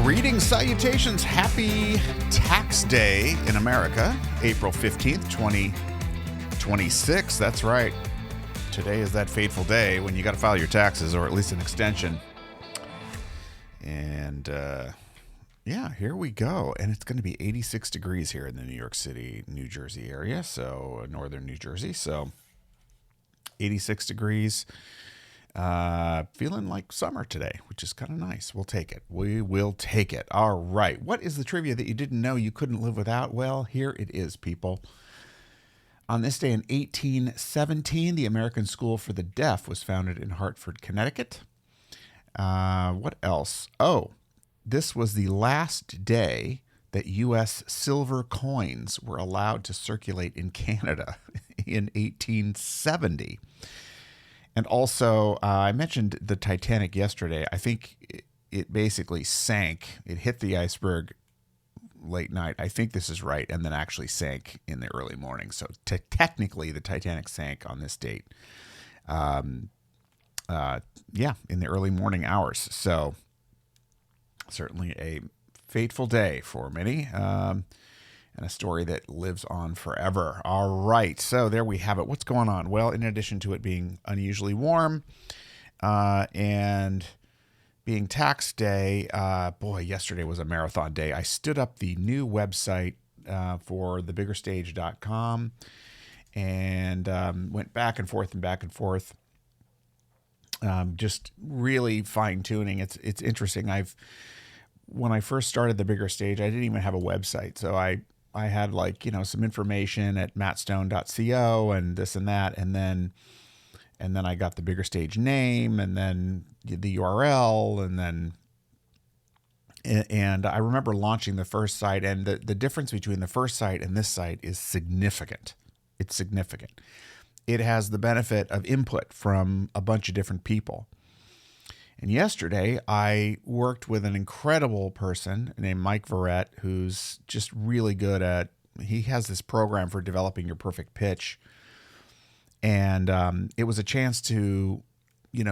Greetings, salutations, happy tax day in America, April 15th, 2026. That's right. Today is that fateful day when you got to file your taxes, or at least an extension. And yeah, here we go. And it's going to be 86 degrees here in the New York City, New Jersey area. So northern New Jersey. So 86 degrees. Feeling like summer today, which is kind of nice. We'll take it. We will take it. All right. What is the trivia that you didn't know you couldn't live without? Well, here it is, people. On this day in 1817, the American School for the Deaf was founded in Hartford, Connecticut. What else? Oh, this was the last day that U.S. silver coins were allowed to circulate in Canada in 1870. And also, I mentioned the Titanic yesterday. I think it basically sank. It hit the iceberg late night. I think this is right. And then actually sank in the early morning. So technically, the Titanic sank on this date. In the early morning hours. So certainly a fateful day for many. And a story that lives on forever. All right, so there we have it. What's going on? Well, in addition to it being unusually warm and being tax day, yesterday was a marathon day. I stood up the new website for thebiggerstage.com and went back and forth and back and forth. Just really fine-tuning. It's interesting. When I first started the Bigger Stage, I didn't even have a website, so I had some information at mattstone.co and this and that, and then I got the Bigger Stage name and then the URL and I remember launching the first site, and the difference between the first site and this site is significant. It's significant. It has the benefit of input from a bunch of different people. And yesterday, I worked with an incredible person named Mike Verret, who's just really good he has this program for developing your perfect pitch. And it was a chance to,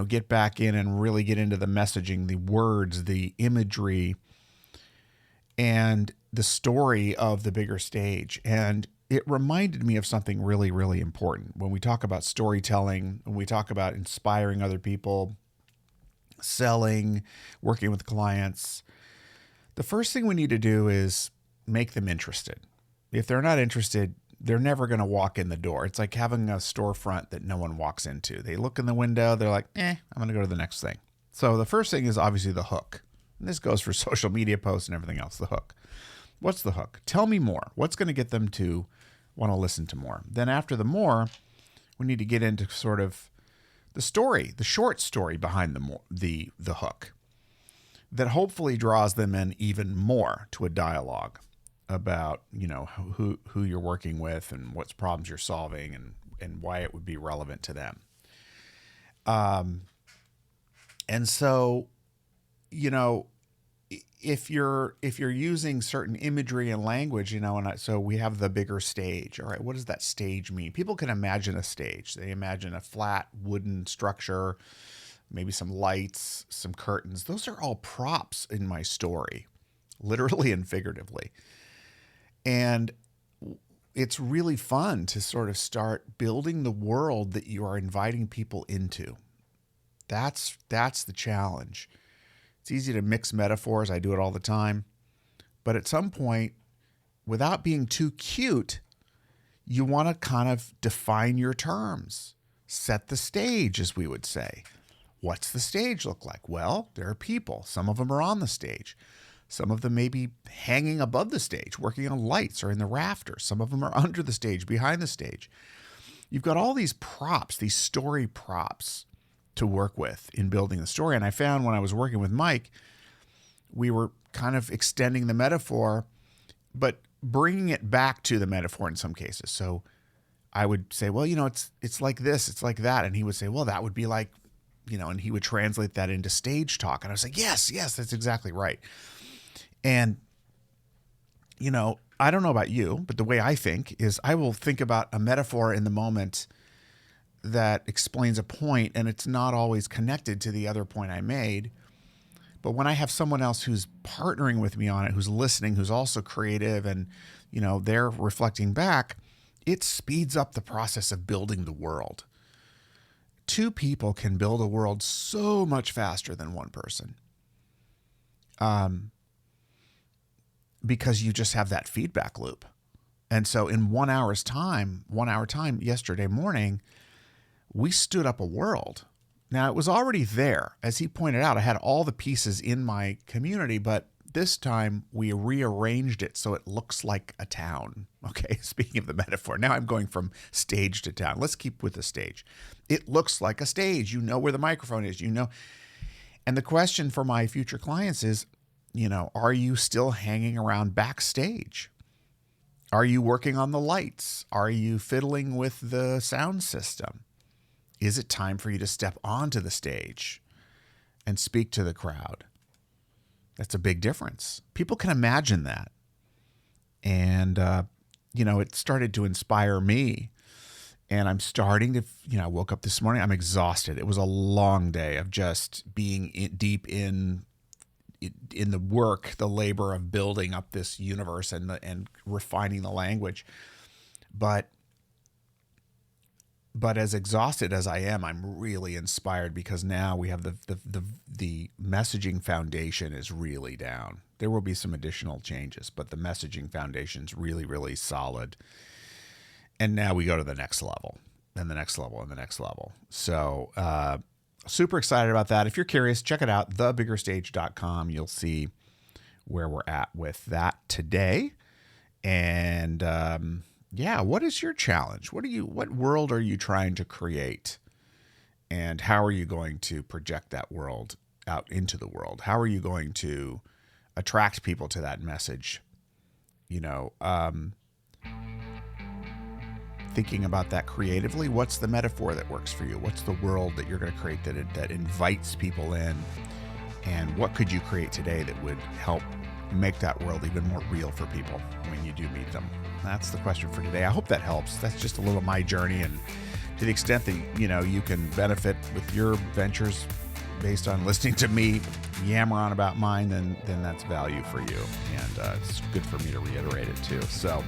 get back in and really get into the messaging, the words, the imagery, and the story of the Bigger Stage. And it reminded me of something really, really important. When we talk about storytelling, when we talk about inspiring other people, selling, working with clients, the first thing we need to do is make them interested. If they're not interested, they're never going to walk in the door. It's like having a storefront that no one walks into. They look in the window, they're like, I'm going to go to the next thing. So the first thing is obviously the hook. And this goes for social media posts and everything else, the hook. What's the hook? Tell me more. What's going to get them to want to listen to more? Then after the more, we need to get into sort of the story, the short story behind the hook that hopefully draws them in even more to a dialogue about, who you're working with and what problems you're solving and why it would be relevant to them. And so, if you're using certain imagery and language, so we have the Bigger Stage. All right, what does that stage mean? People can imagine a stage. They imagine a flat wooden structure, maybe some lights, some curtains. Those are all props in my story, literally and figuratively. And it's really fun to sort of start building the world that you are inviting people into. That's the challenge. It's easy to mix metaphors. I do it all the time. But at some point, without being too cute, you want to kind of define your terms. Set the stage, as we would say. What's the stage look like? Well, there are people. Some of them are on the stage. Some of them may be hanging above the stage, working on lights or in the rafters. Some of them are under the stage, behind the stage. You've got all these props, these story props to work with in building the story. And I found when I was working with Mike, we were kind of extending the metaphor, but bringing it back to the metaphor in some cases. So I would say, well, it's like this, it's like that. And he would say, well, that would be like, and he would translate that into stage talk. And I was like, yes, that's exactly right. And, I don't know about you, but the way I think is I will think about a metaphor in the moment that explains a point, and it's not always connected to the other point I made. But when I have someone else who's partnering with me on it, who's listening, who's also creative, and, they're reflecting back, it speeds up the process of building the world. Two people can build a world so much faster than one person. Because you just have that feedback loop. And so in 1 hour time, yesterday morning, we stood up a world. Now, it was already there. As he pointed out, I had all the pieces in my community, but this time we rearranged it so it looks like a town. Okay, speaking of the metaphor, now I'm going from stage to town. Let's keep with the stage. It looks like a stage. You know where the microphone is, And the question for my future clients is, are you still hanging around backstage? Are you working on the lights? Are you fiddling with the sound system? Is it time for you to step onto the stage and speak to the crowd? That's a big difference. People can imagine that. And, it started to inspire me. And I'm starting to, I woke up this morning, I'm exhausted. It was a long day of just being deep in the work, the labor of building up this universe and refining the language. But as exhausted as I am, I'm really inspired because now we have the messaging foundation is really down. There will be some additional changes, but the messaging foundation is really, really solid. And now we go to the next level and the next level and the next level. So super excited about that. If you're curious, check it out, thebiggerstage.com. You'll see where we're at with that today. And what is your challenge? What world are you trying to create? And how are you going to project that world out into the world? How are you going to attract people to that message? Thinking about that creatively, what's the metaphor that works for you? What's the world that you're going to create that invites people in? And what could you create today that would help make that world even more real for people when you do meet them? That's the question for today. I hope that helps. That's just a little of my journey, and to the extent that you can benefit with your ventures based on listening to me yammer on about mine, then that's value for you, and it's good for me to reiterate it too. So,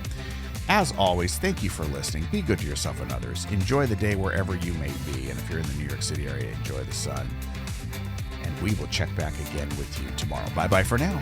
as always, thank you for listening. Be good to yourself and others. Enjoy the day wherever you may be, and if you're in the New York City area, enjoy the sun. And we will check back again with you tomorrow. Bye bye for now.